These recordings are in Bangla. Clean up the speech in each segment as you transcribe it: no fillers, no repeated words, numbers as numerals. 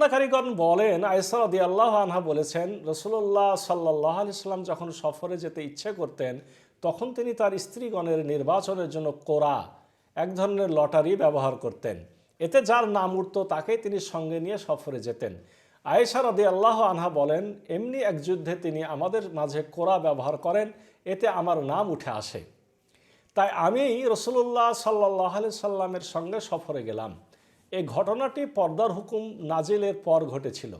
বর্ণনাকারীগণ বলেন, আয়েশা রাদিয়াল্লাহু আনহা বলেছেন, রাসূলুল্লাহ সাল্লাল্লাহু আলাইহি সাল্লাম যখন সফরে যেতে ইচ্ছে করতেন তখন তিনি তার স্ত্রীগণের নির্বাচনের জন্য কোরা, এক ধরনের লটারি ব্যবহার করতেন। এতে যার নাম উঠত তাকেই তিনি সঙ্গে নিয়ে সফরে যেতেন। আয়েশা রাদিয়াল্লাহু আনহা বলেন, এমনি এক যুদ্ধে তিনি আমাদের মাঝে কোরা ব্যবহার করেন, এতে আমার নাম উঠে আসে। তাই আমি রাসূলুল্লাহ সাল্লাল্লাহু আলাইহি সাল্লামের সঙ্গে সফরে গেলাম। এই ঘটনাটি পর্দার হুকুম নাজিলের পর ঘটেছিল।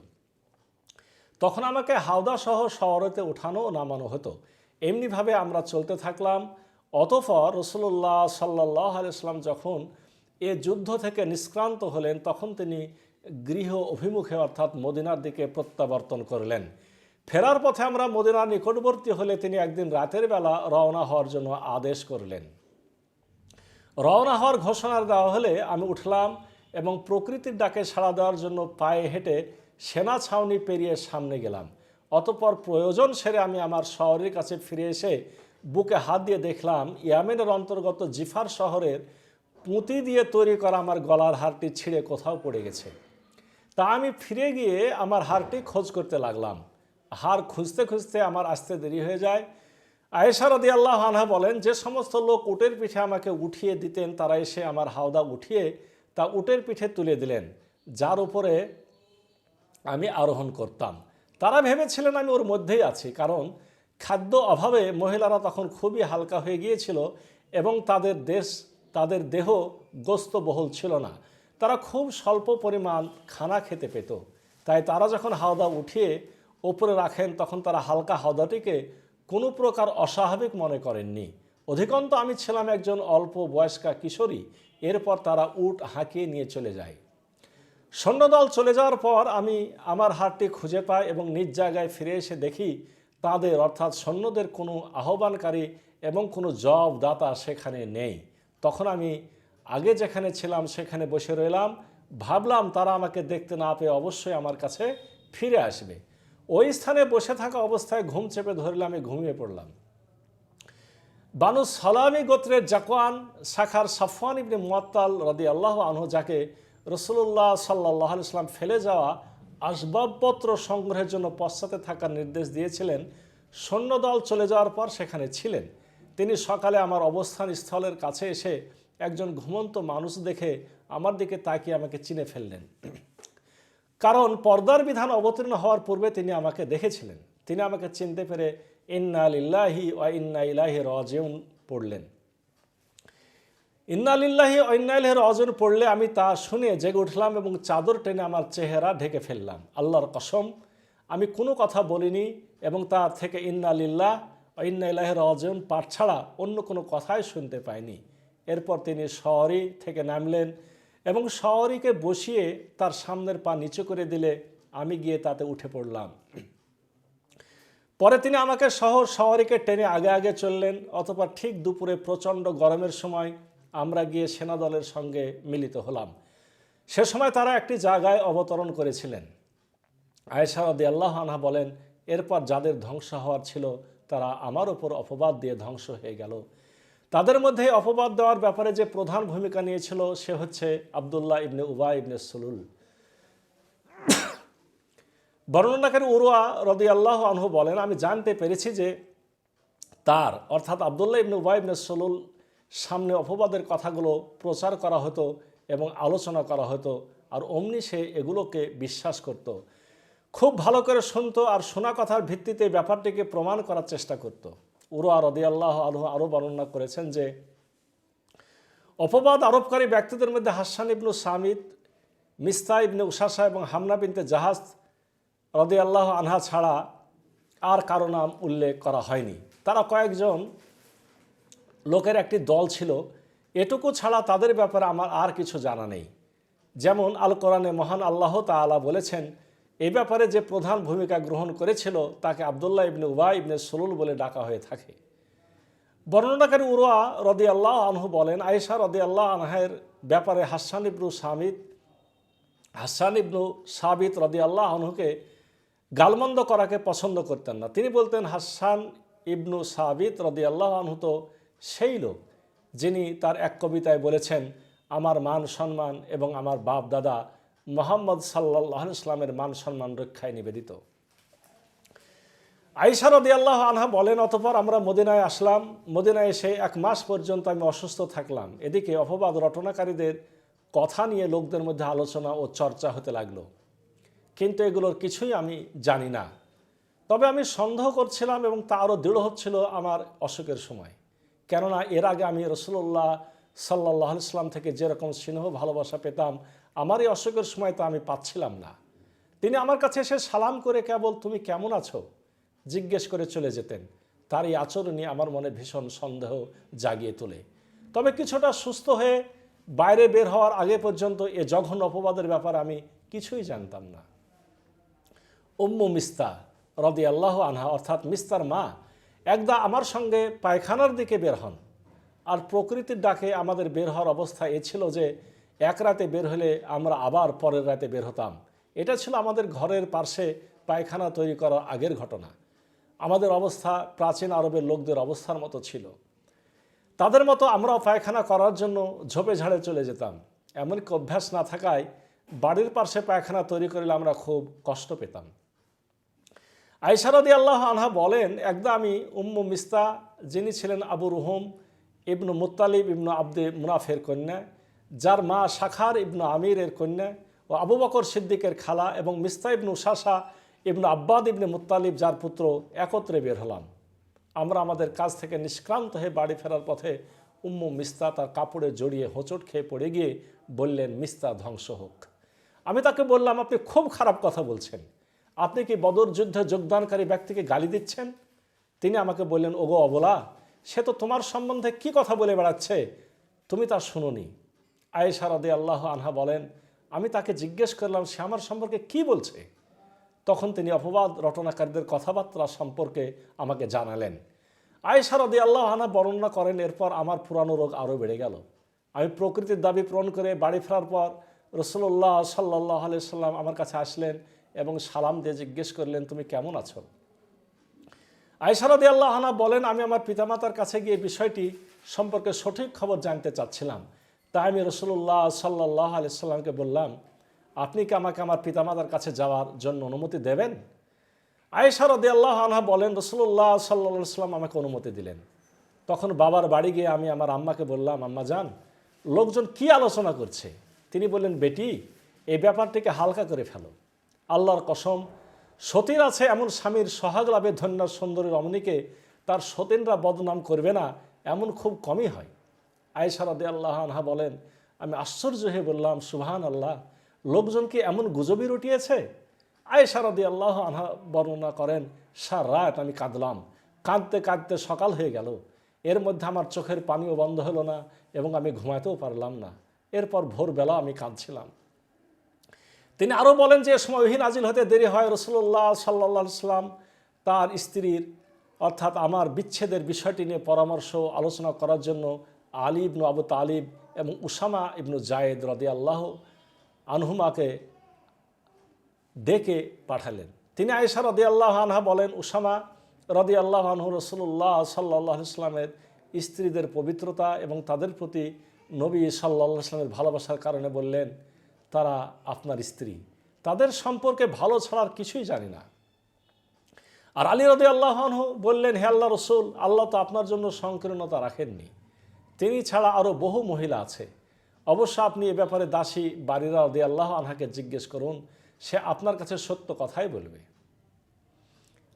তখন আমাকে হাওদা সহ শহরেতে উঠানো ও নামানো হতো। এমনিভাবে আমরা চলতে থাকলাম। অতঃপর রাসূলুল্লাহ সাল্লাল্লাহু আলাইহি সাল্লাম যখন এ যুদ্ধ থেকে নিষ্ক্রান্ত হলেন তখন তিনি গৃহ অভিমুখে অর্থাৎ মদিনার দিকে প্রত্যাবর্তন করলেন। ফেরার পথে আমরা মদিনার নিকটবর্তী হলে তিনি একদিন রাতের বেলা রওনা হওয়ার জন্য আদেশ করলেন। রওনা হওয়ার ঘোষণা দেওয়া হলে আমি উঠলাম এবং প্রকৃতির ডাকে সাড়া দেওয়ার জন্য পায়ে হেঁটে সেনা ছাউনি পেরিয়ে সামনে গেলাম। অতঃপর প্রয়োজন সেরে আমি আমার শহরের কাছে ফিরে এসে বুকে হাত দিয়ে দেখলাম ইয়ামেনের অন্তর্গত জিফার শহরের পুঁতি দিয়ে তৈরি করা আমার গলার হারটি ছিঁড়ে কোথাও পড়ে গেছে। তা আমি ফিরে গিয়ে আমার হারটি খোঁজ করতে লাগলাম। হার খুঁজতে খুঁজতে আমার আসতে দেরি হয়ে যায়। আয়েশা রাদিয়াল্লাহু আনহা বলেন, যে সমস্ত লোক উটের পিঠে আমাকে উঠিয়ে দিতেন তারা এসে আমার হাওদা উঠিয়ে তা উটের পিঠে তুলে দিলেন, যার উপরে আমি আরোহণ করতাম। তারা ভেবেছিলেন আমি ওর মধ্যেই আছি, কারণ খাদ্য অভাবে মহিলারা তখন খুবই হালকা হয়ে গিয়েছিল এবং তাদের দেহ গোস্তবহুল ছিল না। তারা খুব স্বল্প পরিমাণ খানা খেতে পেত। তাই তারা যখন হাওদা উঠিয়ে ওপরে রাখেন তখন তারা হালকা হাওদাটিকে কোনো প্রকার অস্বাভাবিক মনে করেননি। অধিকন্ত আমি ছিলাম একজন অল্প বয়স্কা কিশোরী। এরপর তারা উট হাঁকিয়ে নিয়ে চলে যায়। সৈন্যদল চলে যাওয়ার পর আমি আমার হারটি খুঁজে পাই এবং নিজ জায়গায় ফিরে এসে দেখি তাদের অর্থাৎ সৈন্যদের কোনো আহ্বানকারী এবং কোনো জবাবদাতা সেখানে নেই। তখন আমি আগে যেখানে ছিলাম সেখানে বসে রইলাম। ভাবলাম তারা আমাকে দেখতে না পেয়ে অবশ্যই আমার কাছে ফিরে আসবে। ওই স্থানে বসে থাকা অবস্থায় ঘুম চেপে ধরলে আমি ঘুমিয়ে পড়লাম। বানু সালামি গোত্রের জাকওয়ান শাখার সাফওয়ান ইবনে মুআত্তাল রাদিয়াল্লাহু আনহু, যাকে রাসূলুল্লাহ সাল্লাল্লাহু আলাইহি সাল্লাম ফেলে যাওয়া আসবাবপত্র সংগ্রহের জন্য পশ্চাতে থাকার নির্দেশ দিয়েছিলেন, সৈন্যদল চলে যাওয়ার পর সেখানে ছিলেন। তিনি সকালে আমার অবস্থান স্থলের কাছে এসে একজন ঘুমন্ত মানুষ দেখে আমার দিকে তাকিয়ে আমাকে চিনে ফেললেন, কারণ পর্দার বিধান অবতীর্ণ হওয়ার পূর্বে তিনি আমাকে দেখেছিলেন। তিনি আমাকে চিনতে পেরে ইন্না লিল্লাহি ওয়া ইন্না ইলাইহি রাজিউন পড়লেন। ইন্না লিল্লাহি ওয়া ইন্না ইলাইহি রাজিউন পড়লে আমি তা শুনে জেগে উঠলাম এবং চাদর টেনে আমার চেহারা ঢেকে ফেললাম। আল্লাহর কসম, আমি কোনো কথা বলিনি এবং তা থেকে ইন্না লিল্লাহ ওয়া ইন্না ইলাইহি রাজিউন পাঠ ছাড়া অন্য কোনো কথাই শুনতে পাইনি। এরপর তিনি শহরি থেকে নামলেন এবং শহরিকে বসিয়ে তার সামনের পা নিচু করে দিলে আমি গিয়ে তাতে উঠে পড়লাম। পরে তিনি আমাকে শহরিকে টেনে আগে আগে চললেন। অতঃপর ঠিক দুপুরে প্রচণ্ড গরমের সময় আমরা গিয়ে সেনাদলের সঙ্গে মিলিত হলাম। সে সময় তারা একটি জায়গায় অবতরণ করেছিলেন। আয়েশা রাদিয়াল্লাহু আনহা বলেন, এরপর যাদের ধ্বংস হওয়ার ছিল তারা আমার ওপর অপবাদ দিয়ে ধ্বংস হয়ে গেল। তাদের মধ্যে অপবাদ দেওয়ার ব্যাপারে যে প্রধান ভূমিকা নিয়েছিল সে হচ্ছে আবদুল্লাহ ইবনে উবাই ইবনে সুলুল। বর্ণনাকারী উরওয়া রাদিয়াল্লাহু আনহু বলেন, আমি জানতে পেরেছি যে তার অর্থাৎ আবদুল্লাহ ইবনে উবাই ইবনে সুলুল সামনে অপবাদের কথাগুলো প্রচার করা হতো এবং আলোচনা করা হতো, আর অমনি সে এগুলোকে বিশ্বাস করত। খুব ভালো করে শুনতো আর শোনা কথার ভিত্তিতে ব্যাপারটিকে প্রমাণ করার চেষ্টা করত। উরওয়া রাদিয়াল্লাহু আনহু আরও বর্ণনা করেছেন যে অপবাদ আরোপকারী ব্যক্তিদের মধ্যে হাসান ইবনু সামিত, মিস্তা ইবনে উসাসা এবং হামনা বিনতে জাহাজ রাদিয়াল্লাহু আনহা ছাড়া আর কারো নাম উল্লেখ করা হয়নি। তারা কয়েকজন লোকের একটি দল ছিল। এটুকু ছাড়া তাদের ব্যাপারে আমার আর কিছু জানা নেই। যেমন আল কোরআনে মহান আল্লাহ তাআলা বলেছেন, এই ব্যাপারে যে প্রধান ভূমিকা গ্রহণ করেছিল তাকে আবদুল্লাহ ইবনে উবাই ইবনে সুলুল বলে ডাকা হয়ে থাকে। বর্ণনাকারী উরওয়া রাদিয়াল্লাহু আনহু বলেন, আয়েশা রাদিয়াল্লাহু আনহার ব্যাপারে হাসান ইবনু সাবিত রাদিয়াল্লাহু আনহুকে গালমন্দ করাকে পছন্দ করতেন না। তিনি বলতেন, হাসান ইবনু সাবিত রাদিয়াল্লাহু আনহু তো সেই লোক যিনি তার এক কবিতায় বলেছেন, আমার মান সম্মান এবং আমার বাপ দাদা মুহাম্মদ সাল্লাল্লাহু আলাইহি ওয়াসাল্লামের মান সম্মান রক্ষায় নিবেদিত। আয়েশা রাদিয়াল্লাহু আনহা বলেন, অতঃপর আমরা মদিনায় আসলাম। মদিনায় এসে 1 মাস পর্যন্ত আমি অসুস্থ থাকলাম। এদিকে অপবাদ রটনাকারীদের কথা নিয়ে লোকদের মধ্যে আলোচনা ও চর্চা হতে লাগলো, কিন্তু এগুলোর কিছুই আমি জানি না। তবে আমি সন্দেহ করছিলাম এবং তা আরও দৃঢ় হচ্ছিল আমার অসুখের সময়। কেননা এর আগে আমি রাসূলুল্লাহ সাল্লাল্লাহু আলাইহি ওয়াসাল্লাম থেকে যেরকম স্নেহ ভালোবাসা পেতাম, আমার এই অসুখের সময় তা আমি পাচ্ছিলাম না। তিনি আমার কাছে এসে সালাম করে কেবল তুমি কেমন আছো জিজ্ঞেস করে চলে যেতেন। তার এই আচরণই আমার মনে ভীষণ সন্দেহ জাগিয়ে তোলে। তবে কিছুটা সুস্থ হয়ে বাইরে বের হওয়ার আগে পর্যন্ত এ জঘন্য অপবাদের ব্যাপারে আমি কিছুই জানতাম না। উম্মু মিস্তা রাদিয়াল্লাহু আনহা অর্থাৎ মিস্তার মা একদা আমার সঙ্গে পায়খানার দিকে বের হন। আর প্রকৃতির ডাকে আমাদের বের হওয়ার অবস্থা এ ছিল যে এক রাতে বের হলে আমরা আবার পরের রাতে বের হতাম। এটা ছিল আমাদের ঘরের পাশে পায়খানা তৈরি করার আগের ঘটনা। আমাদের অবস্থা প্রাচীন আরবের লোকদের অবস্থার মতো ছিল। তাদের মতো আমরাও পায়খানা করার জন্য ঝোপে ঝাড়ে চলে যেতাম। এমনকি অভ্যাস না থাকায় বাড়ির পাশে পায়খানা তৈরি করলে আমরা খুব কষ্ট পেতাম। আয়েশা রাদিয়াল্লাহু আনহা বলেন, একদা আমি উম্মু মিস্তা, যিনি ছিলেন আবু রুহুম ইবনু মুত্তালিব ইবনু আব্দে মুনাফের কন্যা, যার মা শাখার ইবনু আমিরের কন্যা ও আবু বকর সিদ্দিকের খালা, এবং মিস্তা ইবনু শাসা ইবনু আব্বাদ ইবনে মুত্তালিব যার পুত্র, একত্রে বের হলাম। আমরা আমাদের কাজ থেকে নিষ্ক্রান্ত হয়ে বাড়ি ফেরার পথে উম্মু মিস্তা তার কাপড়ে জড়িয়ে হোঁচট খেয়ে পড়ে গিয়ে বললেন, মিস্তা ধ্বংস হোক। আমি তাকে বললাম, আপনি খুব খারাপ কথা বলছেন। আপনি কি বদর যুদ্ধে যোগদানকারী ব্যক্তিকে গালি দিচ্ছেন? তিনি আমাকে বললেন, ওগো অবলা, সে তো তোমার সম্বন্ধে কি কথা বলে বেড়াচ্ছে, তুমি তা শুনোনি। আয়েশা রাদিয়াল্লাহু আনহা বলেন, আমি তাকে জিজ্ঞেস করলাম সে আমার সম্পর্কে কি বলছে। তখন তিনি অপবাদ রটনাকারীদের কথাবার্তা সম্পর্কে আমাকে জানালেন। আয়েশা রাদিয়াল্লাহু আনহা বর্ণনা করেন, এরপর আমার পুরানো রোগ আরও বেড়ে গেল। আমি প্রকৃতির দাবি পূরণ করে বাড়ি ফেরার পর রাসূলুল্লাহ সাল্লাল্লাহু আলাইহি ওয়াসাল্লাম আমার কাছে আসলেন এবং সালাম দিয়ে জিজ্ঞেস করলেন, তুমি কেমন আছো? আয়েশা রাদিয়াল্লাহু আনহা বলেন, আমি আমার পিতামাতার কাছে গিয়ে বিষয়টি সম্পর্কে সঠিক খবর জানতে চাচ্ছিলাম। তাই আমি রাসূলুল্লাহ সাল্লাল্লাহু আলাইহি ওয়াসাল্লামকে বললাম, আপনি কি আমাকে আমার পিতামাতার কাছে যাওয়ার জন্য অনুমতি দেবেন? আয়েশা রাদিয়াল্লাহু আনহা বলেন, রাসূলুল্লাহ সাল্লাল্লাহু আলাইহি ওয়াসাল্লাম আমাকে অনুমতি দিলেন। তখন বাবার বাড়ি গিয়ে আমি আমার আম্মাকে বললাম, আম্মা জান, লোকজন কি আলোচনা করছে? তিনি বললেন, বেটি, এই ব্যাপারটিকে হালকা করে ফেলো। আল্লাহর কসম, সতীর আছে এমন স্বামীর সোহাগ লাভে ধন্য সুন্দরী রমণীকে তার সতীনরা বদনাম করবে না, এমন খুব কমই হয়। আয়েশা রাদিয়াল্লাহু আনহা বলেন, আমি আশ্চর্য হয়ে বললাম, সুবহান আল্লাহ, লোকজন কি এমন গুজবই রটিয়েছে? আয়েশা রাদিয়াল্লাহু আনহা বর্ণনা করেন, সারা রাত আমি কাঁদলাম। কাঁদতে কাঁদতে সকাল হয়ে গেল। এর মধ্যে আমার চোখের পানিও বন্ধ হলো না এবং আমি ঘুমাতেও পারলাম না। এরপর ভোরবেলা আমি কাঁদছিলাম। তিনি আরও বলেন যে এ সময় ওহী নাজিল হতে দেরি হয়। রাসূলুল্লাহ সাল্লাল্লাহু আলাইহি ওয়াসাল্লাম তার স্ত্রীর অর্থাৎ আমার বিচ্ছেদের বিষয়টি নিয়ে পরামর্শ আলোচনা করার জন্য আলী ইবনু আবু তালিব এবং উসামা ইবনু জায়েদ রাদিয়াল্লাহু আনহুমাকে ডেকে পাঠালেন। তিনি আয়েশা রাদিয়াল্লাহু আনহা বলেন, উসামা রাদিয়াল্লাহু আনহু রাসূলুল্লাহ সাল্লাল্লাহু আলাইহি ওয়াসাল্লামের স্ত্রীদের পবিত্রতা এবং তাদের প্রতি নবী সাল্লাল্লাহু আলাইহি ওয়াসাল্লামের ভালোবাসার কারণে বললেন, তারা আপনার স্ত্রী, তাদের সম্পর্কে ভালো ছাড়ার কিছুই জানি না। আর আলী রাদিয়াল্লাহু আনহু বললেন, হে আল্লাহ রসুল, আল্লাহ তো আপনার জন্য সংকীর্ণতা রাখেননি। তিনি ছাড়া আরও বহু মহিলা আছে। অবশ্য আপনি এ ব্যাপারে দাসী বারিরা রাদিয়াল্লাহু আনহাকে জিজ্ঞেস করুন, সে আপনার কাছে সত্য কথাই বলবে।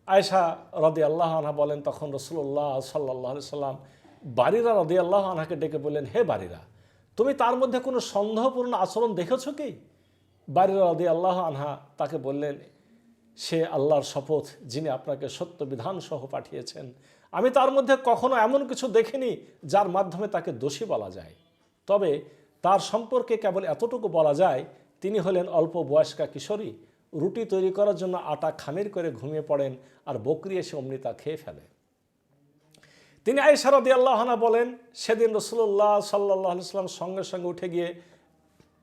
আয়েশা রাদিয়াল্লাহু আনহা বলেন, তখন রাসূলুল্লাহ সাল্লাল্লাহু আলাইহি ওয়াসাল্লাম বারিরা রাদিয়াল্লাহু আনহাকে ডেকে বললেন, হে বারিরা, তুমি তার মধ্যে কোনো সন্দেহপূর্ণ আচরণ দেখেছ কি? বারিরা রাদিয়াল্লাহু আনহা তাকে বললেন, সে আল্লাহর শপথ, যিনি আপনাকে সত্য বিধান সহ পাঠিয়েছেন, আমি তার মধ্যে কখনো এমন কিছু দেখিনি যার মাধ্যমে তাকে দোষী বলা যায়। তবে তার সম্পর্কে কেবল এতটুকু বলা যায়, তিনি হলেন অল্প বয়স্কা কিশোরী, রুটি তৈরি করার জন্য আটা খামির করে ঘুমিয়ে পড়েন আর বকরি এসে অমনি তা খেয়ে ফেলে। তিনি আয়েশা রাদিয়াল্লাহু আনহা বলেন, সেদিন রাসূলুল্লাহ সাল্লাল্লাহু আলাইহি ওয়াসাল্লাম সঙ্গে সঙ্গে উঠে গিয়ে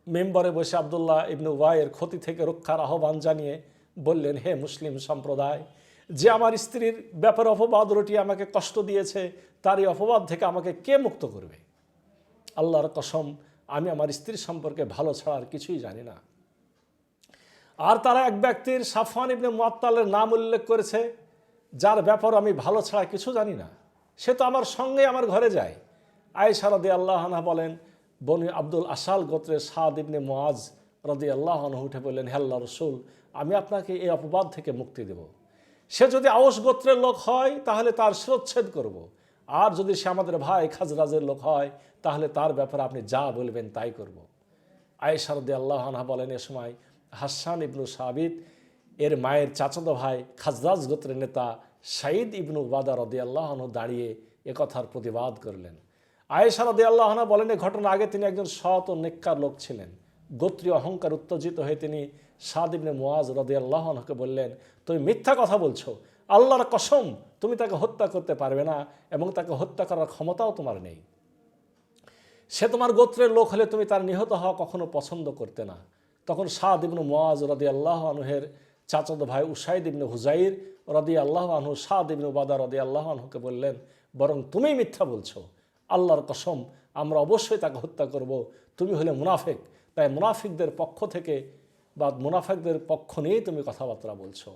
মেম্বরে বসে আব্দুল্লাহ ইবনে উবাইয়ের ক্ষতি থেকে রক্ষার আহ্বান জানিয়ে বললেন, হে মুসলিম সম্প্রদায়, যে আমার স্ত্রীর ব্যাপারে অপবাদ রটিয়ে আমাকে কষ্ট দিয়েছে, তার এই অপবাদ থেকে আমাকে কে মুক্ত করবে? আল্লাহর কসম, আমি আমার স্ত্রীর সম্পর্কে ভালো ছাড়ার কিছুই জানি না। আর তারা এক ব্যক্তির সাফওয়ান ইবনে মুআত্তালের নাম উল্লেখ করেছে, যার ব্যাপার আমি ভালো ছাড়া কিছু জানি না, সে তো আমার সঙ্গে আমার ঘরে যায়। আয়েশা রাদিয়াল্লাহু আনহা বলেন, বনি আব্দুল আসাল গোত্রের সাদ ইবনে মুআজ রাদিয়াল্লাহু আনহু উঠে বললেন, হে আল্লাহর রাসূল, আমি আপনাকে এই অপবাদ থেকে মুক্তি দেব। সে যদি আওস গোত্রের লোক হয় তাহলে তার শিরচ্ছেদ করব, আর যদি সে আমাদের ভাই খাজরাজের লোক হয় তাহলে তার ব্যাপারে আপনি যা বলবেন তাই করব। আয়েশা রাদিয়াল্লাহু আনহা বলেন, এ সময় হাসান ইবনু সাবিত এর মায়ের চাচাতো ভাই খাজরাজ গোত্রের নেতা সাঈদ ইবনু উবাদা রাদিয়াল্লাহু আনহু দাঁড়িয়ে একথার প্রতিবাদ করলেন। আয়েশা রাদিয়াল্লাহু আনহা বলেন, এই ঘটনা আগে তিনি একজন সৎ ও নেককার লোক ছিলেন। গোত্রীয় অহংকার উত্তেজিত হয়ে তিনি সাদ ইবনে মুআজ রাদিয়াল্লাহু আনহুকে বললেন, তুমি মিথ্যা কথা বলছো, আল্লাহর কসম তুমি তাকে হত্যা করতে পারবে না এবং তাকে হত্যা করার ক্ষমতাও তোমার নেই। সে তোমার গোত্রের লোক হলে তুমি তার নিহত হওয়া কখনো পছন্দ করতে না। তখন সাদ ইবনে মুআজ রাদিয়াল্লাহু আনহুর চাচাতো ভাই উসাইদ ইবনে হুজাইর রাদিয়াল্লাহু আনহু সাদ ইবনে উবাদা রাদিয়াল্লাহু আনহুকে বললেন, বরং তুমিই মিথ্যা বলছো, আল্লাহর কসম আমরা অবশ্যই তাকে হত্যা করব, তুমি হলে মুনাফিক, তাই মুনাফিকদের পক্ষ থেকে বা মুনাফিকদের পক্ষ নিয়েই তুমি কথাবার্তা বলছো।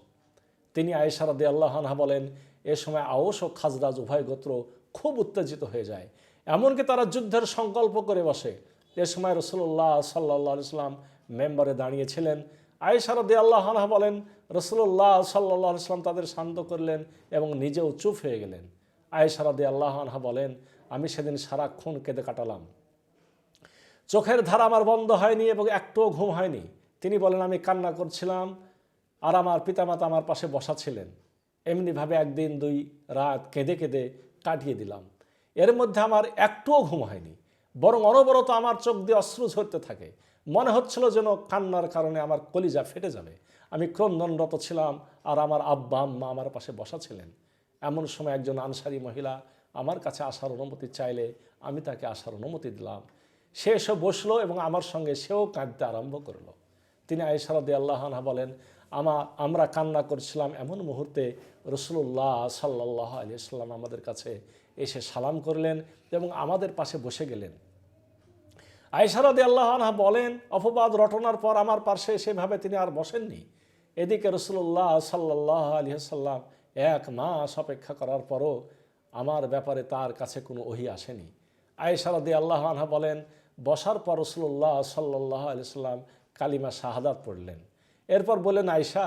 তিনি আয়েশা রাদিয়াল্লাহু আনহা বলেন, এ সময় আওস ও খাজরাজ উভয় গোত্র খুব উত্তেজিত হয়ে যায়, এমনকি তারা যুদ্ধের সংকল্প করে বসে। এ সময় রাসূলুল্লাহ সাল্লাল্লাহু আলাইহি ওয়াসাল্লাম মেম্বারে দাঁড়িয়েছিলেন। আয়েশা রাদিয়াল্লাহু আনহা বলেন, রাসূলুল্লাহ সাল্লাল্লাহু আলাইহি ওয়াসাল্লাম তাদের শান্ত করলেন এবং নিজেও চুপ হয়ে গেলেন। আয়েশা রাদিয়াল্লাহু আনহা বলেন, আমি সেদিন সারাক্ষণ কেঁদে কাটালাম, চোখের ধারা আমার বন্ধ হয়নি এবং একটুও ঘুম হয়নি। তিনি বলেন, আমি কান্না করছিলাম আর আমার পিতামাতা আমার পাশে বসা ছিলেন। এমনিভাবে একদিন 2 রাত কেঁদে কেঁদে কাটিয়ে দিলাম। এর মধ্যে আমার একটুও ঘুম হয়নি, বরং অনবরত আমার চোখ দিয়ে অশ্রু ঝরতে থাকে। মনে হচ্ছিল যেন কান্নার কারণে আমার কলিজা ফেটে যাবে। আমি ক্রন্দনরত ছিলাম আর আমার আব্বা আম্মা আমার পাশে বসা ছিলেন। এমন সময় একজন আনসারী মহিলা আমার কাছে আসার অনুমতি চাইলে আমি তাকে আসার অনুমতি দিলাম। সে এসে বসলো এবং আমার সঙ্গে সেও কাঁদতে আরম্ভ করলো। তিনি আয়েশা রাদিয়াল্লাহু আনহা বলেন, আমরা কান্না করছিলাম, এমন মুহূর্তে রাসূলুল্লাহ সাল্লাল্লাহু আলাইহি ওয়াসাল্লাম আমাদের কাছে এসে সালাম করলেন এবং আমাদের পাশে বসে গেলেন। আয়েশা রাদিয়াল্লাহু আনহা বলেন, অপবাদ রটনার পর আমার পাশে সেভাবে তিনি আর বসেননি। এদিকে রাসূলুল্লাহ সাল্লাল্লাহু আলাইহি ওয়াসাল্লাম 1 মাস অপেক্ষা করার পরও আমার ব্যাপারে তার কাছে কোনো ওহী আসেনি। আয়েশা রাদিয়াল্লাহু আনহা বলেন, বসার পর রাসূলুল্লাহ সাল্লাল্লাহু আলাইহি ওয়াসাল্লাম কালিমা শাহাদাত পড়লেন। এরপর বললেন, আয়েশা,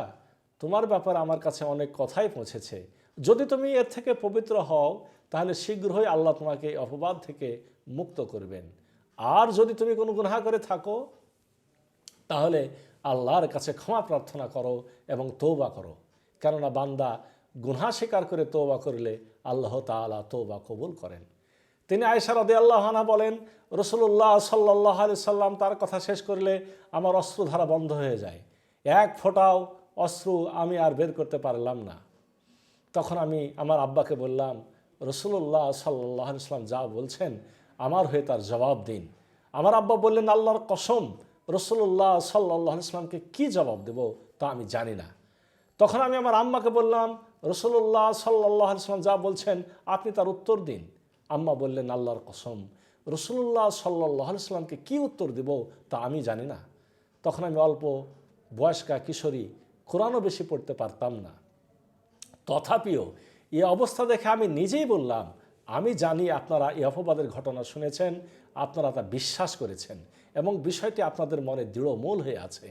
তোমার ব্যাপারে আমার কাছে অনেক কথাই পৌঁছেছে। যদি তুমি এর থেকে পবিত্র হও তাহলে শীঘ্রই আল্লাহ তোমাকে এই অপবাদ থেকে মুক্ত করবেন। আর যদি তুমি কোনো গুনাহ করে থাকো তাহলে আল্লাহর কাছে ক্ষমা প্রার্থনা করো এবং তওবা করো, কেননা বান্দা গুনাহ স্বীকার করে তওবা করলে আল্লাহ তাআলা তওবা কবুল করেন। তিনি আয়েশা রাদিয়াল্লাহু আনহা বলেন, রাসূলুল্লাহ সাল্লাল্লাহু আলাইহি সাল্লাম তার কথা শেষ করলে আমার অশ্রুধারা বন্ধ হয়ে যায়, এক ফোঁটাও অশ্রু আমি আর বের করতে পারলাম না। তখন আমি আমার আব্বাকে বললাম, রাসূলুল্লাহ সাল্লাল্লাহু আলাইহি সাল্লাম যা বলছেন আমার হয়ে তার জবাব দিন। আমার আব্বা বললেন, আল্লাহর কসম রাসূলুল্লাহ সাল্লাল্লাহু আলাইহি সাল্লামকে কি জবাব দেব তা আমি জানি না। তখন আমি আমার আম্মাকে বললাম, রাসূলুল্লাহ সাল্লাল্লাহু আলাইহি সাল্লাম যা বলছেন আপনি তার উত্তর দিন। আম্মা বললেন, আল্লাহর কসম রাসূলুল্লাহ সাল্লাল্লাহু আলাইহি সাল্লামকে কি উত্তর দেব তা আমি জানি না। তখন আমি অল্প বয়স্কা কিশোরী, কোরআনও বেশি পড়তে পারতাম না। তথাপিও এই অবস্থা দেখে আমি নিজেই বললাম, আমি জানি আপনারা এই অপবাদের ঘটনা শুনেছেন, আপনারা তা বিশ্বাস করেছেন এবং বিষয়টি আপনাদের মনে দৃঢ়মূল হয়ে আছে।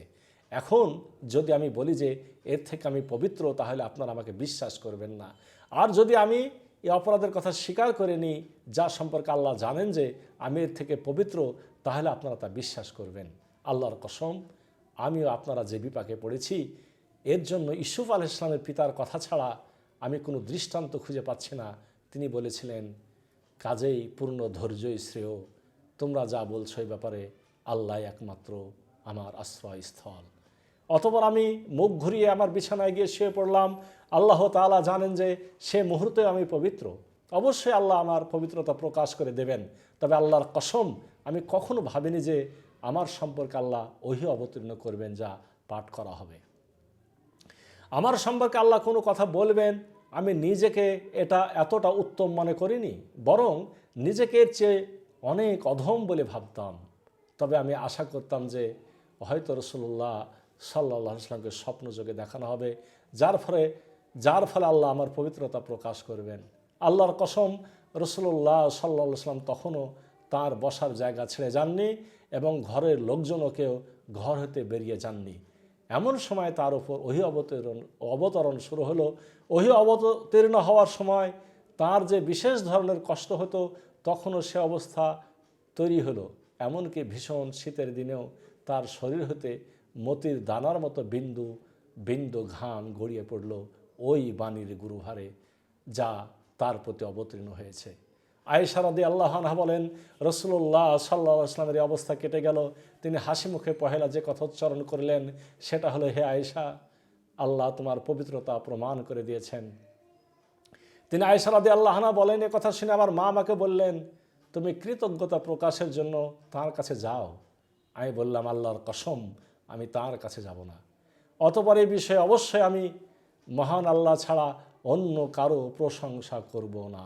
এখন যদি আমি বলি যে এর থেকে আমি পবিত্র, তাহলে আপনারা আমাকে বিশ্বাস করবেন না। আর যদি আমি এই অপরাধের কথা স্বীকার করে নিই, যা সম্পর্কে আল্লাহ জানেন যে আমি এর থেকে পবিত্র, তাহলে আপনারা তা বিশ্বাস করবেন। আল্লাহর কসম, আমিও আপনারা যে বিপাকে পড়েছি এর জন্য ইউসুফ আলাইহিস সালামের পিতার কথা ছাড়া আমি কোনো দৃষ্টান্ত খুঁজে পাচ্ছি না। তিনি বলেছিলেন, কাজেই পূর্ণ ধৈর্যই শ্রেয়, তোমরা যা বলছো এই ব্যাপারে আল্লাহ একমাত্র আমার আশ্রয়স্থল। অতঃপর আমি মুখ ঘুরিয়ে আমার বিছানায় গিয়ে শুয়ে পড়লাম। আল্লাহ তাআলা জানেন যে সে মুহূর্তে আমি পবিত্র, অবশ্যই আল্লাহ আমার পবিত্রতা প্রকাশ করে দেবেন। তবে আল্লাহর কসম, আমি কখনো ভাবিনি যে আমার সম্পর্কে আল্লাহ ওহী অবতীর্ণ করবেন যা পাঠ করা হবে। আমার সম্পর্কে আল্লাহ কোনো কথা বলবেন, আমি নিজেকে এটা এতটা উত্তম মনে করিনি, বরং নিজেকে এর চেয়ে অনেক অধম বলে ভাবতাম। তবে আমি আশা করতাম যে হয়তো রাসূলুল্লাহ সাল্লাল্লাহু আলাইহি ওয়াসাল্লামকে স্বপ্নযোগে দেখানো হবে, যার ফলে আল্লাহ আমার পবিত্রতা প্রকাশ করবেন। আল্লাহর কসম, রাসূলুল্লাহ সাল্লাল্লাহু আলাইহি ওয়াসাল্লাম তখনও তার বসার জায়গা ছেড়ে যাননি এবং ঘরের লোকজনও কেউ ঘর হতে বেরিয়ে যাননি। এমন সময় তার উপর ওহী অবতরণ শুরু হলো। ওহী অবতীর্ণ হওয়ার সময় তার যে বিশেষ ধরনের কষ্ট হতো, তখনও সে অবস্থা তৈরি হলো। এমনকি ভীষণ শীতের দিনেও তার শরীর হতে মতির দানার মতো বিন্দু বিন্দু ঘাম গড়িয়ে পড়ল ওই বাণীর গুরুভারে, যা তার প্রতি অবতীর্ণ হয়েছে। আয়েশা রাদিয়াল্লাহু আনহা বলেন, রাসূলুল্লাহ সাল্লাল্লাহু আলাইহি ওয়াসাল্লামের অবস্থা কেটে গেল। তিনি হাসি মুখে পহেলা যে কথা উচ্চারণ করলেন সেটা হলো, হে আয়েশা, আল্লাহ তোমার পবিত্রতা প্রমাণ করে দিয়েছেন। তিনি আয়েশা রাদিয়াল্লাহু আনহা বলেন, এ কথা শুনে আমার মা আমাকে বললেন, তুমি কৃতজ্ঞতা প্রকাশের জন্য তার কাছে যাও। আমি বললাম, আল্লাহর কসম, আমি তার কাছে যাব না। অতঃপর এই বিষয়ে অবশ্যই আমি মহান আল্লাহ ছাড়া অন্য কারো প্রশংসা করব না।